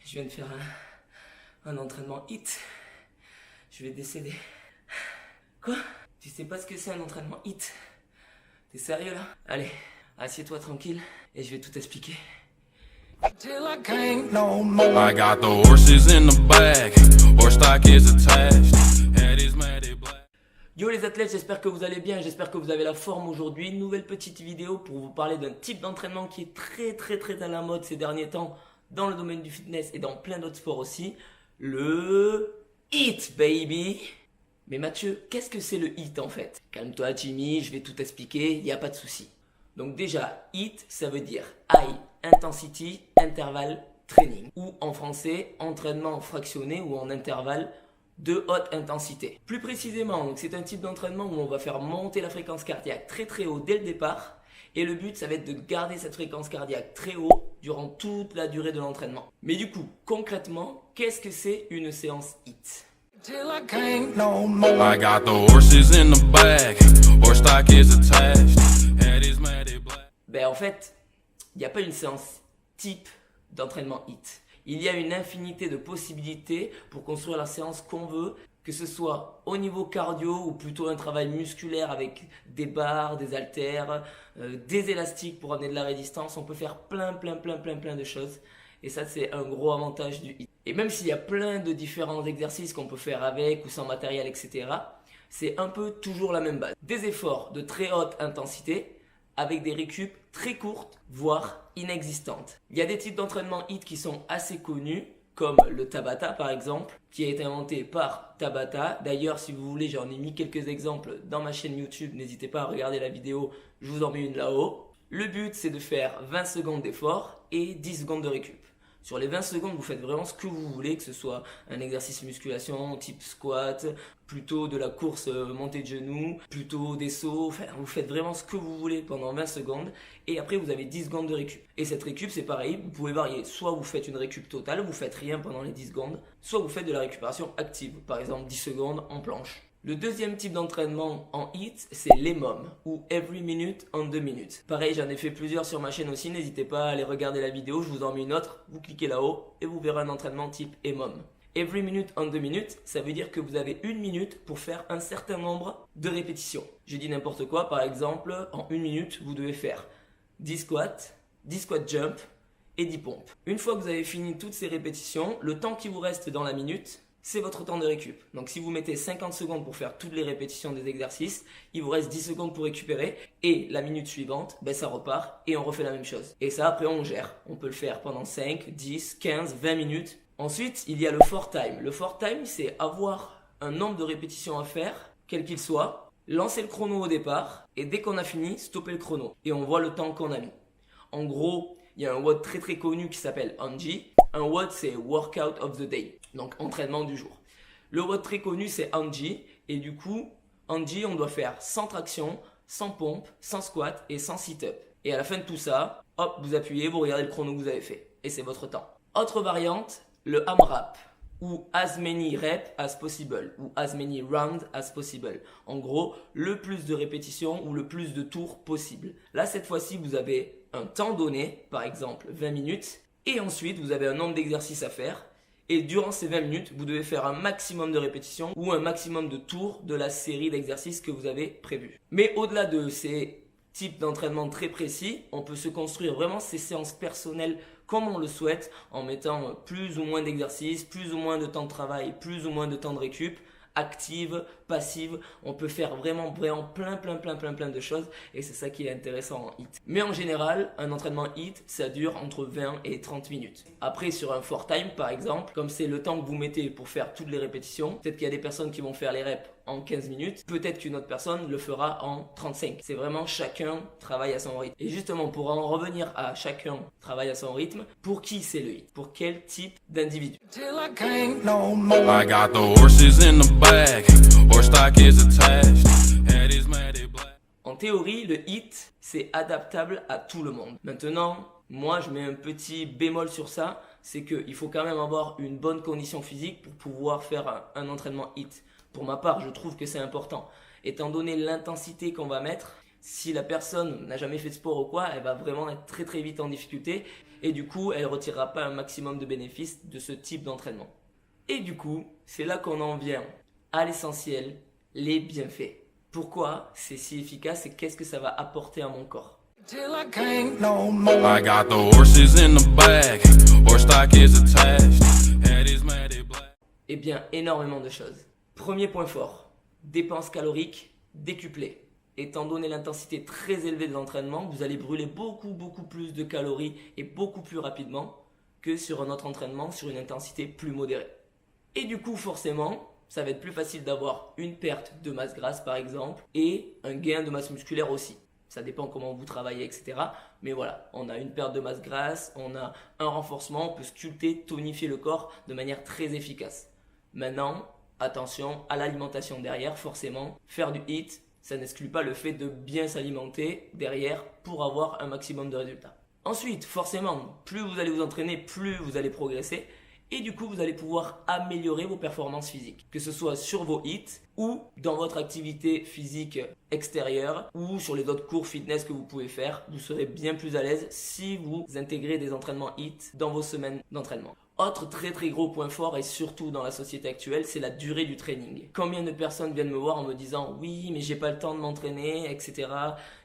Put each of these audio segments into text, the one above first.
Je viens de faire un entraînement HIIT. Je vais décéder. Quoi? Tu sais pas ce que c'est un entraînement HIIT? T'es sérieux là? Allez, assieds-toi tranquille et je vais tout expliquer. I got the horses in the back, horse stock is attached, head is matted black. Yo les athlètes, j'espère que vous allez bien, j'espère que vous avez la forme aujourd'hui. Nouvelle petite vidéo pour vous parler d'un type d'entraînement qui est très à la mode ces derniers temps dans le domaine du fitness et dans plein d'autres sports aussi. Le HIIT baby. Mais Mathieu, qu'est-ce que c'est le HIIT en fait? Calme-toi Jimmy, je vais tout expliquer, il n'y a pas de souci. Donc déjà, HIIT ça veut dire High Intensity Interval Training, ou en français, entraînement fractionné ou en intervalle de haute intensité. Plus précisément, c'est un type d'entraînement où on va faire monter la fréquence cardiaque très haut dès le départ, et le but ça va être de garder cette fréquence cardiaque très haut durant toute la durée de l'entraînement. Mais du coup, concrètement, qu'est-ce que c'est une séance HIIT? I got the horses in the back, horse stock is attached, head is matted black. Ben en fait, il n'y a pas une séance type d'entraînement HIIT. Il y a une infinité de possibilités pour construire la séance qu'on veut, que ce soit au niveau cardio ou plutôt un travail musculaire avec des barres, des haltères, des élastiques pour amener de la résistance. On peut faire plein de choses. Et ça, c'est un gros avantage du HIIT. Et même s'il y a plein de différents exercices qu'on peut faire avec ou sans matériel, etc., c'est un peu toujours la même base. Des efforts de très haute intensité avec des récup très courtes, voire inexistantes. Il y a des types d'entraînement HIIT qui sont assez connus, comme le Tabata par exemple, qui a été inventé par Tabata. D'ailleurs, si vous voulez, j'en ai mis quelques exemples dans ma chaîne YouTube. N'hésitez pas à regarder la vidéo, je vous en mets une là-haut. Le but, c'est de faire 20 secondes d'effort et 10 secondes de récup. Sur les 20 secondes, vous faites vraiment ce que vous voulez, que ce soit un exercice musculation, type squat, plutôt de la course montée de genoux, plutôt des sauts. Enfin, vous faites vraiment ce que vous voulez pendant 20 secondes et après vous avez 10 secondes de récup. Et cette récup, c'est pareil, vous pouvez varier. Soit vous faites une récup totale, vous faites rien pendant les 10 secondes, soit vous faites de la récupération active, par exemple 10 secondes en planche. Le deuxième type d'entraînement en HIIT, c'est l'EMOM, ou Every Minute on 2 minutes. Pareil, j'en ai fait plusieurs sur ma chaîne aussi, n'hésitez pas à aller regarder la vidéo, je vous en mets une autre, vous cliquez là-haut et vous verrez un entraînement type EMOM. Every Minute on 2 minutes, ça veut dire que vous avez 1 minute pour faire un certain nombre de répétitions. Je dis n'importe quoi, par exemple, en 1 minute, vous devez faire 10 squats, 10 squat jump et 10 pompes. Une fois que vous avez fini toutes ces répétitions, le temps qui vous reste dans la minute, c'est votre temps de récup. Donc si vous mettez 50 secondes pour faire toutes les répétitions des exercices, il vous reste 10 secondes pour récupérer et la minute suivante, ben ça repart et on refait la même chose. Et ça après on gère. On peut le faire pendant 5, 10, 15, 20 minutes. Ensuite, il y a le for time. Le for time, c'est avoir un nombre de répétitions à faire, quel qu'il soit, lancer le chrono au départ et dès qu'on a fini, stopper le chrono et on voit le temps qu'on a mis. En gros, il y a un WOD très connu qui s'appelle HANGI. Un WOD, c'est Workout of the Day. Donc, entraînement du jour. Le WOD très connu, c'est HANGI. Et du coup, HANGI, on doit faire 100 tractions, 100 pompes, 100 squats et 100 sit-ups. Et à la fin de tout ça, hop, vous appuyez, vous regardez le chrono que vous avez fait. Et c'est votre temps. Autre variante, le AMRAP. Ou as many reps as possible. Ou as many rounds as possible. En gros, le plus de répétitions ou le plus de tours possible. Là, cette fois-ci, vous avez un temps donné, par exemple 20 minutes. Et ensuite, vous avez un nombre d'exercices à faire. Et durant ces 20 minutes, vous devez faire un maximum de répétitions ou un maximum de tours de la série d'exercices que vous avez prévus. Mais au-delà de ces types d'entraînement très précis, on peut se construire vraiment ces séances personnelles comme on le souhaite en mettant plus ou moins d'exercices, plus ou moins de temps de travail, plus ou moins de temps de récup, active, passive. On peut faire vraiment plein de choses et c'est ça qui est intéressant en HIIT. Mais en général, un entraînement HIIT, ça dure entre 20 et 30 minutes. Après, sur un for time par exemple, comme c'est le temps que vous mettez pour faire toutes les répétitions, peut-être qu'il y a des personnes qui vont faire les reps en 15 minutes, peut-être qu'une autre personne le fera en 35. C'est vraiment chacun travaille à son rythme. Et justement, pour en revenir à chacun travaille à son rythme, pour qui c'est le HIIT? Pour quel type d'individu? I got the horses in the back, horse stock is attached, head is matted black. En théorie, le HIIT, c'est adaptable à tout le monde. Maintenant, moi, je mets un petit bémol sur ça, c'est qu'il faut quand même avoir une bonne condition physique pour pouvoir faire un entraînement HIIT. Pour ma part, je trouve que c'est important. Étant donné l'intensité qu'on va mettre, Si la personne n'a jamais fait de sport ou quoi, elle va vraiment être très très vite en difficulté et du coup, elle ne retirera pas un maximum de bénéfices de ce type d'entraînement. Et du coup, c'est là qu'on en vient à l'essentiel, les bienfaits. Pourquoi c'est si efficace et qu'est-ce que ça va apporter à mon corps? I got the horses in the back, horse stock is attached, head is matted black. Eh bien, énormément de choses. Premier point fort, dépenses caloriques décuplées. Étant donné l'intensité très élevée de l'entraînement, vous allez brûler beaucoup plus de calories et beaucoup plus rapidement que sur un autre entraînement sur une intensité plus modérée. Et du coup, forcément, ça va être plus facile d'avoir une perte de masse grasse par exemple et un gain de masse musculaire aussi. Ça dépend comment vous travaillez, etc. Mais voilà, on a une perte de masse grasse, on a un renforcement, on peut sculpter, tonifier le corps de manière très efficace. Maintenant, attention à l'alimentation derrière, forcément. Faire du HIIT, ça n'exclut pas le fait de bien s'alimenter derrière pour avoir un maximum de résultats. Ensuite, forcément, plus vous allez vous entraîner, plus vous allez progresser. Et du coup, vous allez pouvoir améliorer vos performances physiques, que ce soit sur vos HIIT ou dans votre activité physique extérieure ou sur les autres cours fitness que vous pouvez faire. Vous serez bien plus à l'aise si vous intégrez des entraînements HIIT dans vos semaines d'entraînement. Autre très gros point fort et surtout dans la société actuelle, c'est la durée du training. Combien de personnes viennent me voir en me disant « Oui, mais j'ai pas le temps de m'entraîner, etc.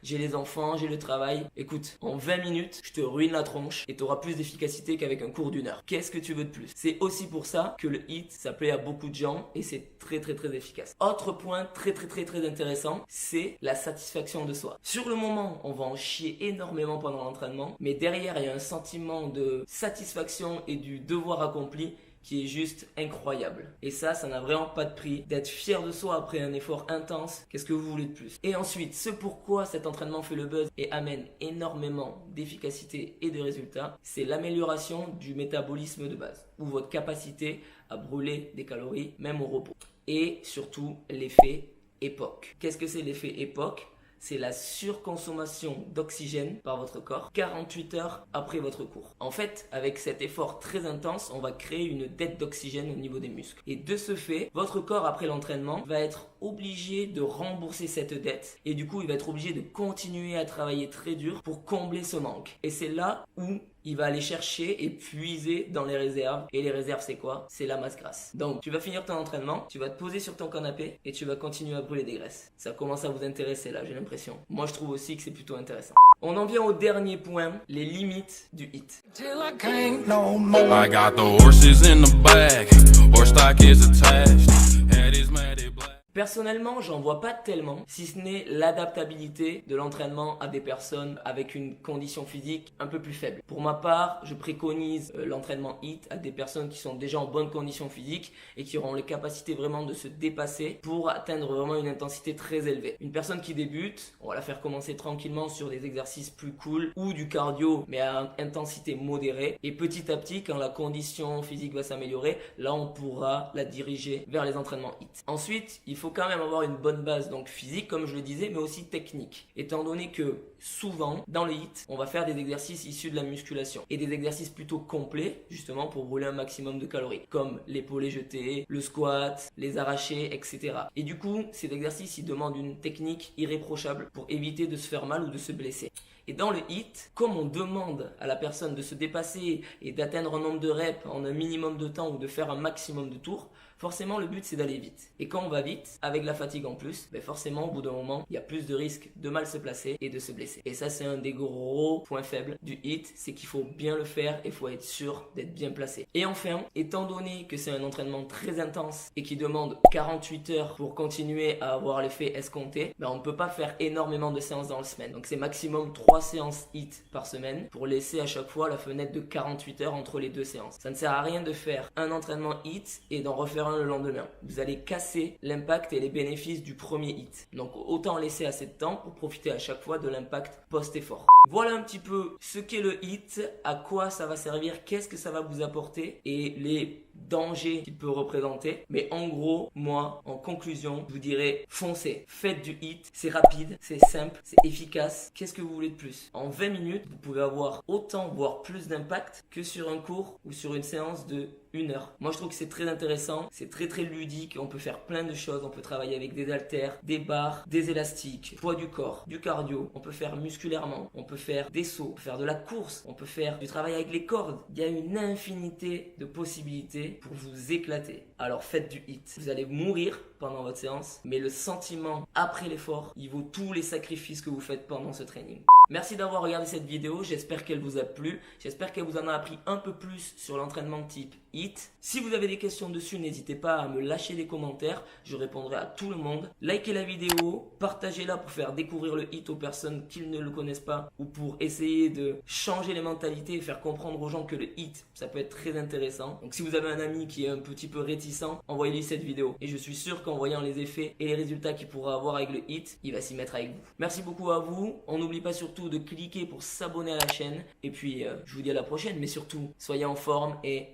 J'ai les enfants, j'ai le travail. » Écoute, en 20 minutes, je te ruine la tronche et tu auras plus d'efficacité qu'avec un cours d'1 heure. Qu'est-ce que tu veux de plus? C'est aussi pour ça que le HIIT, ça plaît à beaucoup de gens et c'est très efficace. Autre point très intéressant, c'est la satisfaction de soi. Sur le moment, on va en chier énormément pendant l'entraînement, mais derrière, il y a un sentiment de satisfaction et du devoir accompli qui est juste incroyable. Et ça n'a vraiment pas de prix. D'être fier de soi après un effort intense, qu'est-ce que vous voulez de plus? Et ensuite, ce pourquoi cet entraînement fait le buzz et amène énormément d'efficacité et de résultats, c'est l'amélioration du métabolisme de base, ou votre capacité à brûler des calories, même au repos. Et surtout, l'effet EPOC. Qu'est-ce que c'est l'effet EPOC? C'est la surconsommation d'oxygène par votre corps 48 heures après votre cours. En fait, avec cet effort très intense, on va créer une dette d'oxygène au niveau des muscles. Et de ce fait, votre corps après l'entraînement va être obligé de rembourser cette dette. Et du coup, il va être obligé de continuer à travailler très dur pour combler ce manque. Et c'est là où il va aller chercher et puiser dans les réserves. Et les réserves, c'est quoi? C'est la masse grasse. Donc, tu vas finir ton entraînement, tu vas te poser sur ton canapé et tu vas continuer à brûler des graisses. Ça commence à vous intéresser là, j'ai l'impression. Moi, je trouve aussi que c'est plutôt intéressant. On en vient au dernier point, les limites du HIIT. I got the horses in the back, horse stock is attached, head is matted black. Personnellement, j'en vois pas tellement, si ce n'est l'adaptabilité de l'entraînement à des personnes avec une condition physique un peu plus faible. Pour ma part, je préconise l'entraînement HIIT à des personnes qui sont déjà en bonne condition physique et qui auront les capacités vraiment de se dépasser pour atteindre vraiment une intensité très élevée. Une personne qui débute, on va la faire commencer tranquillement sur des exercices plus cool ou du cardio mais à intensité modérée et petit à petit, quand la condition physique va s'améliorer, là on pourra la diriger vers les entraînements HIIT. Ensuite, il faut quand même avoir une bonne base donc physique comme je le disais mais aussi technique, étant donné que souvent dans le HIIT on va faire des exercices issus de la musculation et des exercices plutôt complets justement pour brûler un maximum de calories comme l'épaulé jeté, le squat, les arrachés, etc. Et du coup ces exercices ils demandent une technique irréprochable pour éviter de se faire mal ou de se blesser. Et dans le HIIT, comme on demande à la personne de se dépasser et d'atteindre un nombre de reps en un minimum de temps ou de faire un maximum de tours, forcément le but c'est d'aller vite. Et quand on va vite, avec la fatigue en plus, forcément au bout d'un moment, il y a plus de risques de mal se placer et de se blesser. Et ça c'est un des gros points faibles du HIIT, c'est qu'il faut bien le faire et il faut être sûr d'être bien placé. Et enfin, étant donné que c'est un entraînement très intense et qui demande 48 heures pour continuer à avoir l'effet escompté, on ne peut pas faire énormément de séances dans la semaine. Donc c'est maximum 3 séances HIIT par semaine pour laisser à chaque fois la fenêtre de 48 heures entre les deux séances. Ça ne sert à rien de faire un entraînement HIIT et d'en refaire un le lendemain. Vous allez casser l'impact et les bénéfices du premier HIIT. Donc autant laisser assez de temps pour profiter à chaque fois de l'impact post-effort. Voilà un petit peu ce qu'est le HIIT, à quoi ça va servir, qu'est-ce que ça va vous apporter et les dangers qu'il peut représenter. Mais en gros, moi, en conclusion, je vous dirais foncez, faites du HIIT, c'est rapide, c'est simple, c'est efficace. Qu'est-ce que vous voulez de plus? En 20 minutes, vous pouvez avoir autant, voire plus d'impact que sur un cours ou sur une séance de 1 heure. Moi, je trouve que c'est très intéressant, c'est très ludique, on peut faire plein de choses, on peut travailler avec des haltères, des barres, des élastiques, poids du corps, du cardio, on peut faire musculairement, on peut faire des sauts, on peut faire de la course, on peut faire du travail avec les cordes. Il y a une infinité de possibilités pour vous éclater. Alors faites du HIIT. Vous allez mourir pendant votre séance, mais le sentiment après l'effort, il vaut tous les sacrifices que vous faites pendant ce training. Merci d'avoir regardé cette vidéo, j'espère qu'elle vous a plu, j'espère qu'elle vous en a appris un peu plus sur l'entraînement type HIIT. Si vous avez des questions dessus, n'hésitez pas à me lâcher des commentaires, je répondrai à tout le monde. Likez la vidéo, partagez-la pour faire découvrir le HIIT aux personnes qui ne le connaissent pas ou pour essayer de changer les mentalités et faire comprendre aux gens que le HIIT, ça peut être très intéressant. Donc si vous avez un ami qui est un petit peu réticent, envoyez-lui cette vidéo et je suis sûr qu'en voyant les effets et les résultats qu'il pourra avoir avec le HIIT, il va s'y mettre avec vous. Merci beaucoup à vous, on n'oublie pas surtout de cliquer pour s'abonner à la chaîne et puis je vous dis à la prochaine, mais surtout soyez en forme et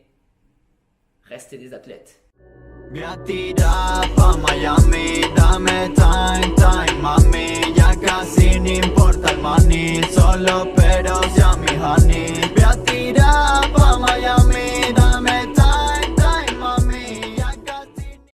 restez des athlètes. Voy a tirar pa Miami, dame time, mami. Ya casi no importa el money, solo pero ya mi honey.